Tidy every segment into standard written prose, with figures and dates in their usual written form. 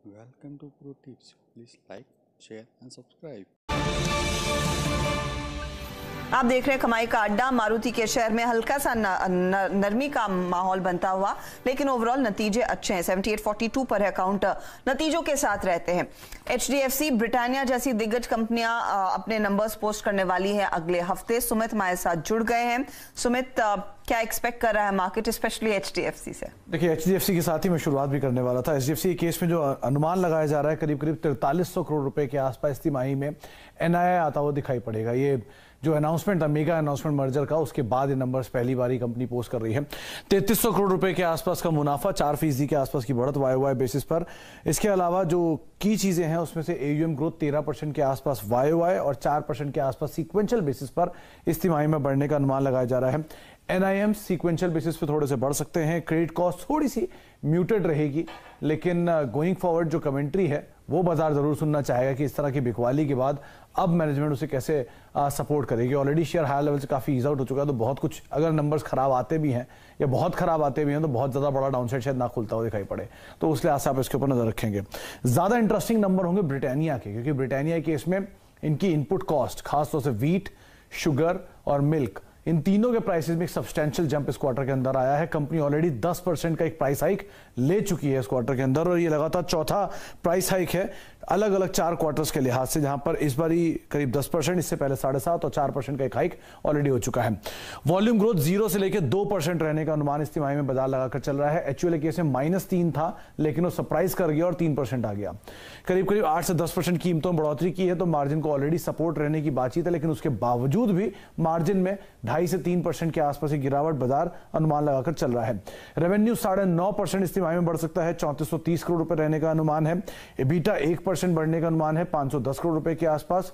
Welcome to Pro Tips. Please like, share and subscribe. आप देख रहे हैं कमाई का अड्डा। मारुति के शेयर में हल्का सा नरमी का माहौल बनता हुआ, लेकिन ओवरऑल नतीजे अच्छे हैं। 7842 पर है अकाउंट, नतीजों के साथ रहते हैं। HDFC, ब्रिटानिया जैसी दिग्गज कंपनियां अपने नंबर्स पोस्ट करने वाली है अगले हफ्ते। सुमित हमारे साथ जुड़ गए हैं। सुमित, क्या एक्सपेक्ट कर रहा है मार्केट, स्पेशली HDFC से? देखिए, HDFC के साथ ही मैं शुरुआत भी करने वाला था। HDFC के केस में जो अनुमान लगाया जा रहा है, करीब 4300 करोड़ रुपए के आसपास तिमाही में NII आता हुआ दिखाई पड़ेगा। ये जो अनाउंसमेंट था, मेगा अनाउंसमेंट मर्जर का, उसके बाद ये नंबर्स पहली बार कंपनी पोस्ट कर रही है। 3300 करोड़ रुपए के आसपास का मुनाफा, 4% के आसपास की बढ़त YOY बेसिस पर। इसके अलावा जो की चीजें हैं उसमें से AUM ग्रोथ 13% के आसपास YOY और 4% के आसपास सीक्वेंशियल बेसिस पर इस तिमाही में बढ़ने का अनुमान लगाया जा रहा है। NIM सीक्वेंशियल बेसिस पे थोड़े से बढ़ सकते हैं। क्रेडिट कॉस्ट थोड़ी सी म्यूटेड रहेगी, लेकिन गोइंग फॉरवर्ड जो कमेंट्री है वो बाजार जरूर सुनना चाहेगा कि इस तरह की बिकवाली के बाद अब मैनेजमेंट उसे कैसे सपोर्ट करेगी। ऑलरेडी शेयर हाई लेवल से काफी ईज आउट हो चुका है, तो बहुत कुछ अगर नंबर्स खराब आते भी हैं या बहुत खराब आते भी हैं तो बहुत ज्यादा बड़ा डाउनसाइड शायद ना खुलता हुआ दिखाई पड़े, तो उस लिहाज से आप इसके ऊपर नजर रखेंगे। ज्यादा इंटरेस्टिंग नंबर होंगे ब्रिटानिया के, क्योंकि ब्रिटानिया के केस में इनकी इनपुट कॉस्ट, खासतौर से व्हीट, शुगर और मिल्क, इन तीनों के प्राइसेस में एक सब्सटेंशियल जंप इस क्वार्टर के अंदर आया है। कंपनी ऑलरेडी 10% का एक प्राइस हाइक ले चुकी है इस क्वार्टर के अंदर, और ये लगातार चौथा प्राइस हाइक है अलग अलग 4 क्वार्टर्स के लिहाज से, जहां पर इस बारी करीब 10%, इससे पहले 7.5% और 4% का एक हाइक ऑलरेडी हो चुका है। वॉल्यूम ग्रोथ 0 से लेकर 2% रहने का अनुमान इस तिमाही में बाजार लगाकर चल रहा है। HUL केस में -3 था, लेकिन वो सरप्राइज कर गया और 3% आ गया। करीब 8 से 10% कीमतों में बढ़ोतरी की है, तो मार्जिन को ऑलरेडी सपोर्ट रहने की बातचीत है, लेकिन उसके बावजूद भी मार्जिन में 2.5 से 3% के आसपास की गिरावट बाजार अनुमान लगाकर चल रहा है। रेवेन्यू 9.5% इस तिमाही में बढ़ सकता है, 3430 करोड़ रुपए रहने का अनुमान है। EBITDA 1% बढ़ने का अनुमान है, 510 करोड़ रुपए के आसपास।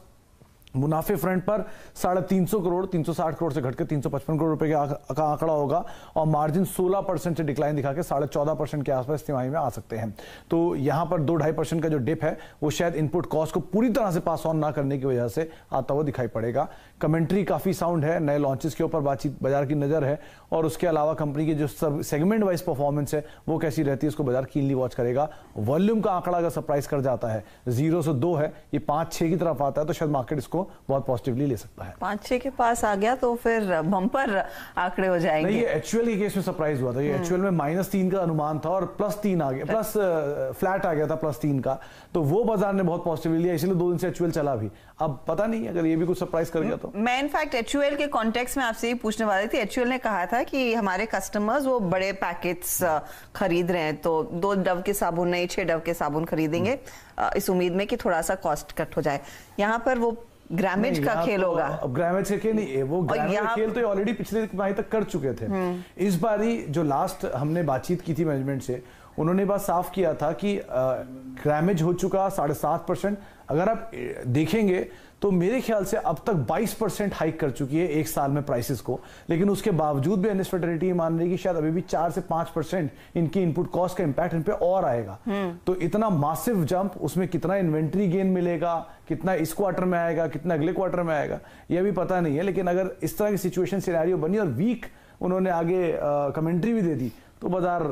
मुनाफे फ्रंट पर 350 करोड़, 360 करोड़ से घटकर 355 करोड़ रुपए का आंकड़ा होगा, और मार्जिन 16% से डिक्लाइन दिखा के 14.5% के आसपास तिमाही में आ सकते हैं। तो यहां पर 2-2.5% का जो डिप है वो शायद इनपुट कॉस्ट को पूरी तरह से पास ऑन ना करने की वजह से आता हुआ दिखाई पड़ेगा। कमेंट्री काफी साउंड है, नए लॉन्चेस के ऊपर बातचीत बाजार की नजर है, और उसके अलावा कंपनी की जो सेगमेंट वाइज परफॉर्मेंस है वो कैसी रहती है, उसको बाजार कीनली वॉच करेगा। वॉल्यूम का आंकड़ा अगर सरप्राइज कर जाता है, 0 से 2 है, ये 5-6 की तरफ आता है, तो शायद मार्केट इसको बहुत पॉजिटिवली ले सकता है। 5-6 के पास आ गया तो फिर बम्पर आंकड़े हो जाएंगे। नहीं, ये HUL के केस में सरप्राइज हुआ था। ये HUL में -3 का अनुमान था और +3 आ गया, प्लस फ्लैट आ गया था +3 का, तो वो बाजार ने बहुत पॉजिटिवली लिया, इसलिए 2 दिन से HUL चला भी। अब पता नहीं अगर ये भी कुछ सरप्राइज कर गया तो। मैं इनफैक्ट HUL के कॉन्टेक्स्ट में आपसे ही पूछने वाली थी। HUL ने कहा था कि हमारे कस्टमर्स वो बड़े पैकेट्स खरीद रहे हैं, तो 2 डव के साबुन नहीं 6 डव के साबुन खरीदेंगे, इस उम्मीद में कि थोड़ा सा कॉस्ट कट हो जाए। यहाँ पर वो ग्रामेज का खेल होगा। अब ग्रामेज का खेल नहीं, वो ग्रामेज का खेल तो ऑलरेडी पिछले तिमाही तक कर चुके थे। इस बारी जो लास्ट हमने बातचीत की थी मैनेजमेंट से, उन्होंने बात साफ किया था कि ग्रामेज हो चुका 7.5%। अगर आप देखेंगे तो मेरे ख्याल से अब तक 22% हाइक कर चुकी है एक साल में प्राइसेस को, लेकिन उसके बावजूद भी एनालिस्ट फ्रेटर्निटी मान रही है कि शायद अभी भी 4 से 5% इनकी इनपुट कॉस्ट का इंपैक्ट इन पे और आएगा। तो इतना मासिव जंप, उसमें कितना इन्वेंट्री गेन मिलेगा, कितना इस क्वार्टर में आएगा, कितना अगले क्वार्टर में आएगा, यह भी पता नहीं है। लेकिन अगर इस तरह की सिचुएशन सिनेरियो बनी और वीक उन्होंने आगे कमेंट्री भी दे दी, तो बाजार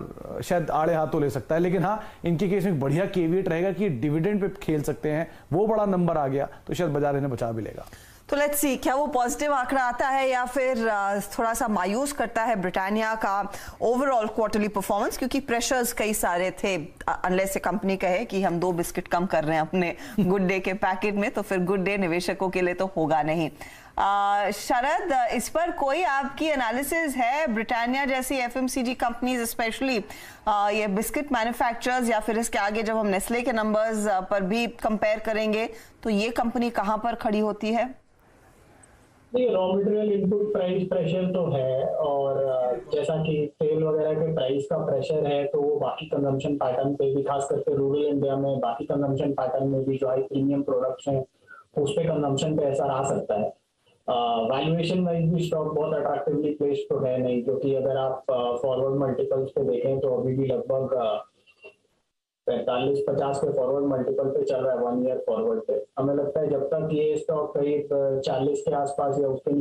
शायद आड़े हाथों ले सकता है। लेकिन हाँ, इनके केस में बढ़िया केविएट रहेगा कि डिविडेंड पे खेल सकते हैं, वो बड़ा नंबर आ गया तो शायद बाजार इन्हें बचा भी लेगा। तो लेट्स सी, क्या वो पॉजिटिव आंकड़ा आता है या फिर थोड़ा सा मायूस करता है ब्रिटानिया का ओवरऑल क्वार्टरली परफॉर्मेंस, क्योंकि प्रेशर्स कई सारे थे। अनलेस से कंपनी कहे कि हम 2 बिस्किट कम कर रहे हैं अपने गुड डे के पैकेट में, तो फिर गुड डे निवेशकों के लिए तो होगा नहीं। शरद, इस पर कोई आपकी एनालिसिस है? ब्रिटानिया जैसी FMCG कंपनीज, स्पेशली ये बिस्किट मैन्युफैक्चरर्स, या फिर इसके आगे जब हम नेस्ले के नंबर्स पर भी कंपेयर करेंगे तो ये कंपनी कहां पर खड़ी होती है? Raw material input price pressure तो है, और जैसा कि तेल वगैरह के प्राइस का प्रेशर है, तो वो बाकी कंजम्पशन पैटर्न पे भी, खास करके रूरल इंडिया में बाकी कंजम्पशन पैटर्न में भी जो हाई प्रीमियम प्रोडक्ट्स हैं उस पे कंजम्पशन पे असर आ सकता है। वैल्यूएशन वाइज भी स्टॉक बहुत अट्रैक्टिवली प्लेस्ड तो है नहीं, क्योंकि अगर आप फॉरवर्ड मल्टीपल्स पे देखें तो अभी भी लगभग 45-50 के फॉरवर्ड मल्टीपल पे चल रहा है 1 ईयर फॉरवर्ड पे। हमें लगता है जब तक ये स्टॉक करीब 40 के आसपास या उसके